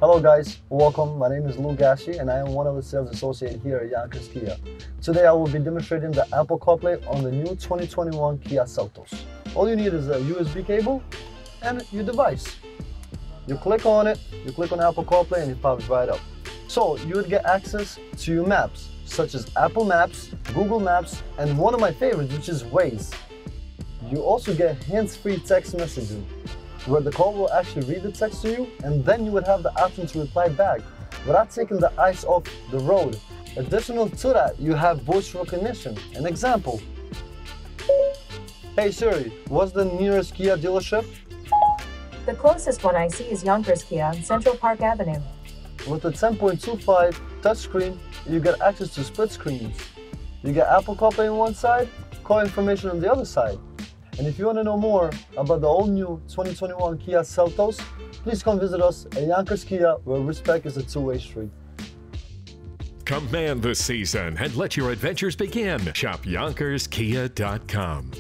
Hello guys, welcome. My name is Lou Gashi and I am one of the sales associates here at Yonkers Kia. Today I will be demonstrating the Apple CarPlay on the new 2021 Kia Seltos. All you need is a USB cable and your device. You click on it, you click on Apple CarPlay and it pops right up. So you would get access to your maps, such as Apple Maps, Google Maps, and one of my favorites, which is Waze. You also get hands-free text messaging, where the car will actually read the text to you, and then you would have the option to reply back without taking the eyes off the road. Additional to that, you have voice recognition. An example. Hey Siri, what's the nearest Kia dealership? The closest one I see is Yonkers Kia on Central Park Avenue. With the 10.25 touchscreen, you get access to split screens. You get Apple CarPlay on one side, car information on the other side. And if you want to know more about the all-new 2021 Kia Seltos, please come visit us at Yonkers Kia, where respect is a two-way street. Command the season and let your adventures begin. Shop YonkersKia.com.